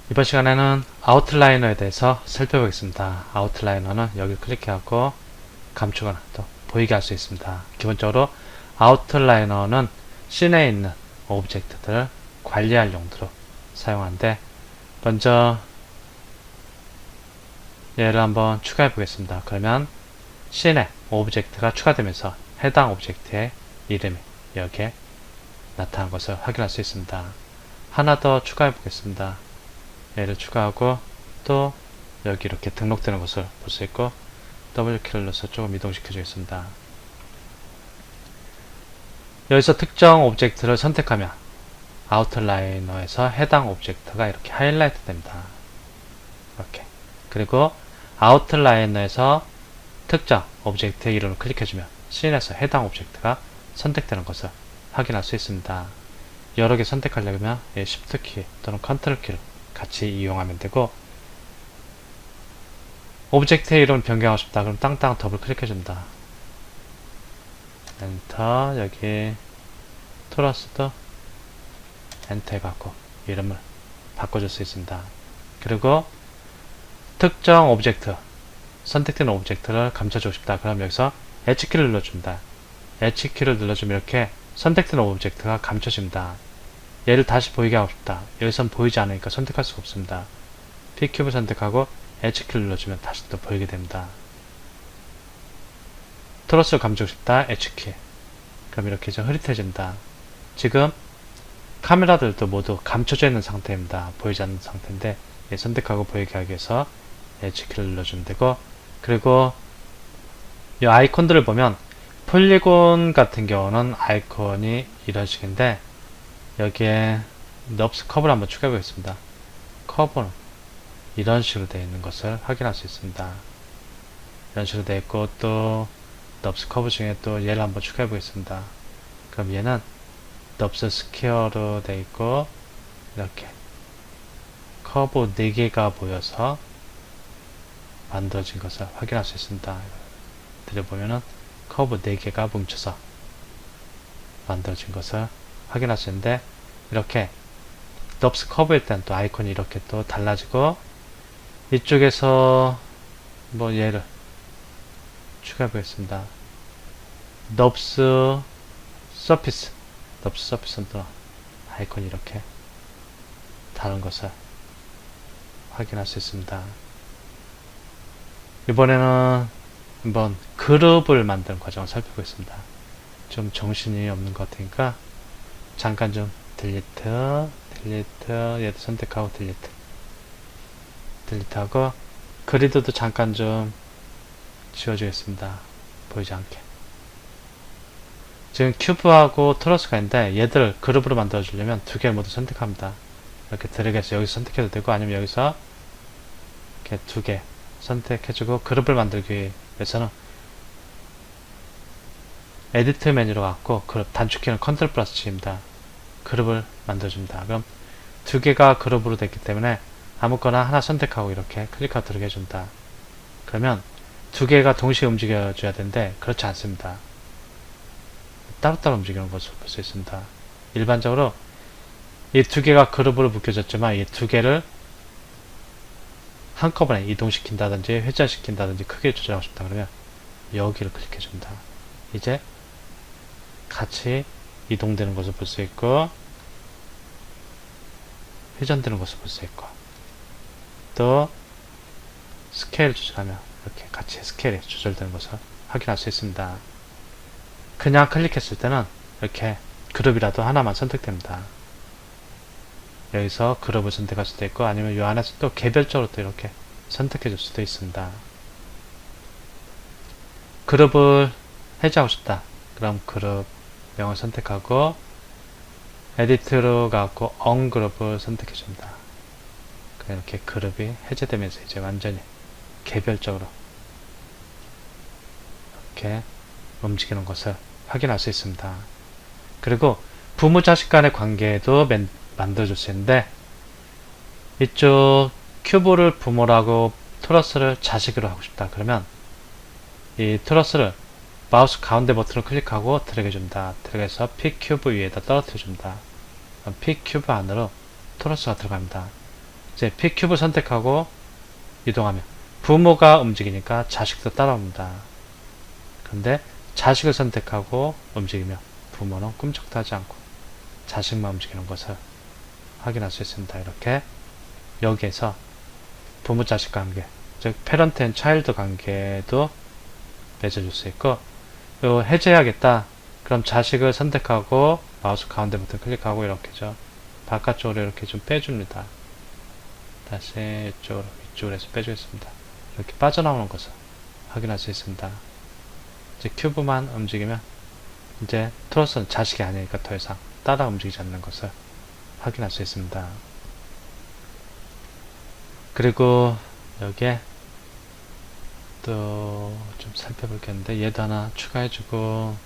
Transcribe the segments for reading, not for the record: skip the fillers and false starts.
이번 시간에는 아웃라이너에 대해서 살펴보겠습니다. 아웃라이너는 여기 클릭해갖고 감추거나 또 보이게 할 수 있습니다. 기본적으로 아웃라이너는 씬에 있는 오브젝트들을 관리할 용도로 사용하는데, 먼저 얘를 한번 추가해 보겠습니다. 그러면 씬에 오브젝트가 추가되면서 해당 오브젝트의 이름이 여기에 나타난 것을 확인할 수 있습니다. 하나 더 추가해 보겠습니다. 얘를 추가하고 또 여기 이렇게 등록되는 것을 볼 수 있고, W키를 눌러서 조금 이동시켜 주겠습니다. 여기서 특정 오브젝트를 선택하면 아웃라이너에서 해당 오브젝트가 이렇게 하이라이트 됩니다. 이렇게. 그리고 아웃라이너에서 특정 오브젝트의 이름을 클릭해주면 씬에서 해당 오브젝트가 선택되는 것을 확인할 수 있습니다. 여러 개 선택하려면 Shift 키 또는 Ctrl 키를 같이 이용하면 되고, 오브젝트의 이름을 변경하고 싶다 그럼 땅땅 더블 클릭해줍니다. 엔터. 여기 토러스도 엔터 해갖고 이름을 바꿔줄 수 있습니다. 그리고 특정 오브젝트, 선택된 오브젝트를 감춰주고 싶다 그럼 여기서 H키를 눌러줍니다. H키를 눌러주면 이렇게 선택된 오브젝트가 감춰집니다. 얘를 다시 보이게 하고 싶다. 여기선 보이지 않으니까 선택할 수가 없습니다. P큐브 선택하고 H키를 눌러주면 다시 또 보이게 됩니다. 토러스를 감추고 싶다. H키. 그럼 이렇게 좀 흐릿해집니다. 지금 카메라들도 모두 감춰져 있는 상태입니다. 보이지 않는 상태인데, 얘 선택하고 보이게 하기 위해서 H키를 눌러주면 되고, 그리고 이 아이콘들을 보면 폴리곤 같은 경우는 아이콘이 이런 식인데, 여기에 넙스 커브를 한번 추가해 보겠습니다. 커브는 이런 식으로 되어 있는 것을 확인할 수 있습니다. 이런 식으로 되어 있고, 또 넙스 커브 중에 또 얘를 한번 추가해 보겠습니다. 그럼 얘는 넙스 스퀘어로 되어 있고, 이렇게 커브 4개가 보여서 만들어진 것을 확인할 수 있습니다. 들여보면은 커브 4개가 뭉쳐서 만들어진 것을 확인할 수 있는데, 이렇게 넙스 커브일 때는 또 아이콘이 이렇게 또 달라지고, 이쪽에서 뭐 얘를 추가해 보겠습니다. 넙스 서피스, 넙스 서피스는 또 아이콘이 이렇게 다른 것을 확인할 수 있습니다. 이번에는 한번 그룹을 만드는 과정을 살펴보겠습니다. 좀 정신이 없는 것 같으니까 잠깐 좀 딜리트, 얘도 선택하고 딜리트하고, 그리드도 잠깐 좀 지워주겠습니다. 보이지 않게. 지금 큐브하고 토러스가 있는데, 얘들 그룹으로 만들어주려면 2개를 모두 선택합니다. 이렇게 드래그해서 여기서 선택해도 되고, 아니면 여기서 이렇게 2개 선택해주고, 그룹을 만들기 위해서는 에디트 메뉴로 갖고 그룹 단축키는 컨트롤 플러스 G입니다. 그룹을 만들어줍니다. 그럼 2개가 그룹으로 됐기 때문에 아무거나 하나 선택하고 이렇게 클릭하고 들어게 해줍니다. 그러면 2개가 동시에 움직여줘야 되는데 그렇지 않습니다. 따로따로 움직이는 것을 볼 수 있습니다. 일반적으로 이 2개가 그룹으로 묶여졌지만 이 2개를 한꺼번에 이동시킨다든지 회전시킨다든지 크기를 조절하고 싶다 그러면 여기를 클릭해줍니다. 이제 같이 이동되는 것을 볼 수 있고, 회전되는 것을 볼 수 있고, 또 스케일 조절하면 이렇게 같이 스케일이 조절되는 것을 확인할 수 있습니다. 그냥 클릭했을 때는 이렇게 그룹이라도 하나만 선택됩니다. 여기서 그룹을 선택할 수도 있고, 아니면 이 안에서 또 개별적으로 또 이렇게 선택해 줄 수도 있습니다. 그룹을 해제하고 싶다 그럼 그룹 명을 선택하고 에디트로 가고 언그룹을 선택해 줍니다. 이렇게 그룹이 해제되면서 이제 완전히 개별적으로 이렇게 움직이는 것을 확인할 수 있습니다. 그리고 부모 자식 간의 관계도 만들어줄 수 있는데, 이쪽 큐브를 부모라고 토러스를 자식으로 하고 싶다 그러면 이 토러스를 마우스 가운데 버튼을 클릭하고 드래그 해줍니다. 드래그해서 P큐브 위에다 떨어뜨려 줍니다. 그럼 P큐브 안으로 토러스가 들어갑니다. 이제 P 큐브 선택하고 이동하면 부모가 움직이니까 자식도 따라옵니다. 그런데 자식을 선택하고 움직이면 부모는 꿈쩍도 하지 않고 자식만 움직이는 것을 확인할 수 있습니다. 이렇게 여기에서 부모 자식 관계, 즉 패런트 앤 차일드 관계도 맺어줄 수 있고, 요 해제해야겠다. 그럼 자식을 선택하고 마우스 가운데 버튼 클릭하고 이렇게죠. 바깥쪽으로 이렇게 좀 빼줍니다. 다시 이쪽으로 해서 빼주겠습니다. 이렇게 빠져나오는 것을 확인할 수 있습니다. 이제 큐브만 움직이면 이제 트러스는 자식이 아니니까 더 이상 따라 움직이지 않는 것을 확인할 수 있습니다. 그리고 여기에 또 좀 살펴볼 게 있는데, 얘도 하나 추가해주고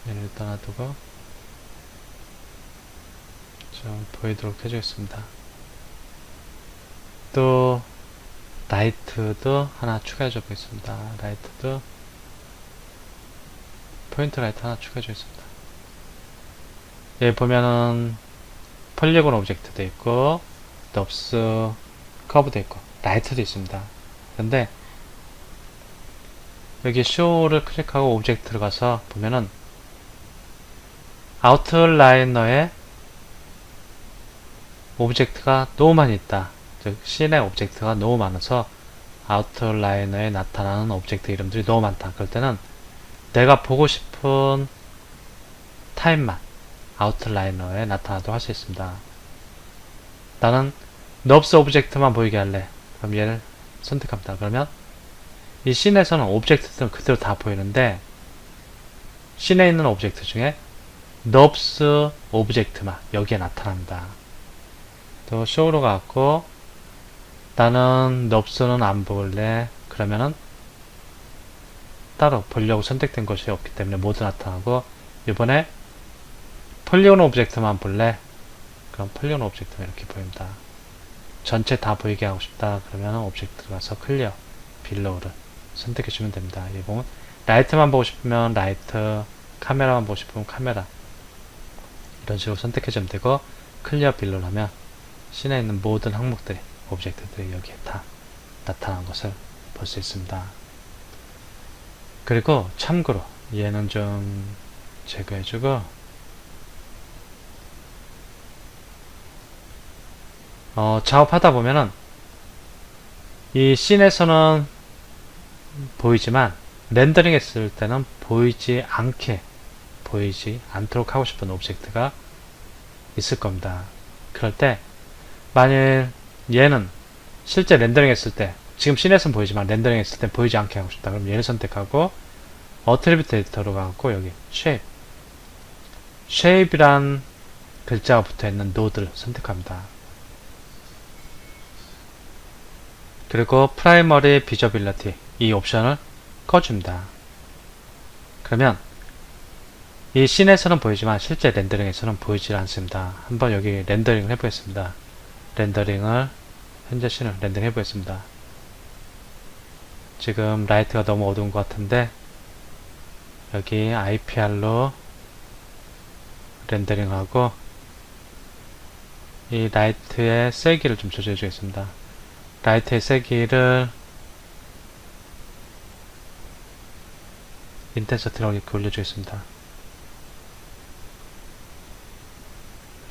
얘를 떠나두고 좀 보이도록 해주겠습니다. 또 라이트도 하나 추가해줘 보겠습니다. 라이트도 포인트 라이트 하나 추가해줘 있습니다. 여기 보면은 폴리곤 오브젝트도 있고 넙스 커브도 있고 라이트도 있습니다. 근데 여기 쇼를 클릭하고 오브젝트 들어가서 보면은 아웃라이너에 오브젝트가 너무 많이 있다. 즉 씬의 오브젝트가 너무 많아서 아웃라이너에 나타나는 오브젝트 이름들이 너무 많다. 그럴 때는 내가 보고 싶은 타입만 아웃라이너에 나타나도록 할 수 있습니다. 나는 넙스 오브젝트만 보이게 할래. 그럼 얘를 선택합니다. 그러면 이 씬에서는 오브젝트들은 그대로 다 보이는데 씬에 있는 오브젝트 중에 넙스 오브젝트만 여기에 나타납니다. 또 쇼로 가고 나는 넙스는 안 볼래. 그러면은 따로 보려고 선택된 것이 없기 때문에 모두 나타나고, 이번에 폴리곤 오브젝트만 볼래. 그럼 폴리곤 오브젝트가 이렇게 보입니다. 전체 다 보이게 하고 싶다. 그러면 오브젝트 들어가서 클리어, 빌로우를 선택해주면 됩니다. 이 보면 라이트만 보고 싶으면 라이트, 카메라만 보고 싶으면 카메라, 이런 식으로 선택해주면 되고, 클리어 빌로우를 하면 씬에 있는 모든 항목들이, 오브젝트들이 여기에 다 나타난 것을 볼 수 있습니다. 그리고 참고로 얘는 좀 제거해주고, 작업하다 보면은 이 씬에서는 보이지만 렌더링 했을 때는 보이지 않도록 하고 싶은 오브젝트가 있을 겁니다. 그럴 때 만일 얘는 실제 렌더링 했을 때, 지금 씬에서는 보이지만 렌더링 했을 때 보이지 않게 하고 싶다. 그럼 얘를 선택하고 어트리뷰트 에디터로 가고 여기 쉐입이란 글자가 붙어있는 노드를 선택합니다. 그리고 프라이머리 비저빌리티, 이 옵션을 꺼줍니다. 그러면 이 씬에서는 보이지만 실제 렌더링에서는 보이지 않습니다. 한번 여기 렌더링을 해보겠습니다. 현재 씬을 렌더링 해보겠습니다. 지금 라이트가 너무 어두운 것 같은데 여기 IPR로 렌더링하고 이 라이트의 세기를 좀 조절해 주겠습니다. 라이트의 세기를 인텐서티라고 이렇게 올려주겠습니다.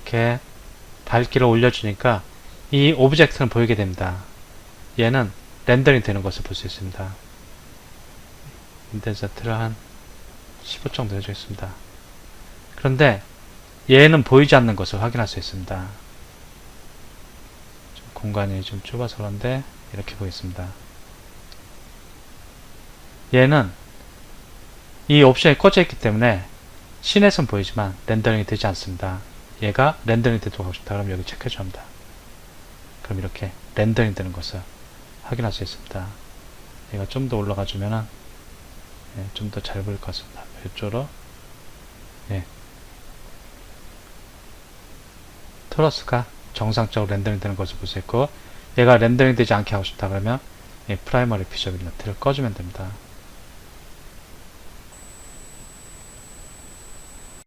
이렇게 밝기를 올려주니까 이 오브젝트는 보이게 됩니다. 얘는 렌더링 되는 것을 볼 수 있습니다. 인텐서티를 한 15 정도 해주겠습니다. 그런데 얘는 보이지 않는 것을 확인할 수 있습니다. 공간이 좀 좁아서 그런데 이렇게 보겠습니다. 얘는 이 옵션이 꺼져 있기 때문에 씬에선 보이지만 렌더링이 되지 않습니다. 얘가 렌더링 되도록 하고 싶다. 그럼 여기 체크해줘야 합니다. 그럼 이렇게 렌더링 되는 것을 확인할 수 있습니다. 얘가 좀 더 올라가 주면은 좀 더 잘 보일 것 같습니다. 이쪽으로 트러스가 정상적으로 렌더링 되는 것을 볼 수 있고, 얘가 렌더링 되지 않게 하고 싶다 그러면 프라이머리 비저빌리티를 꺼주면 됩니다.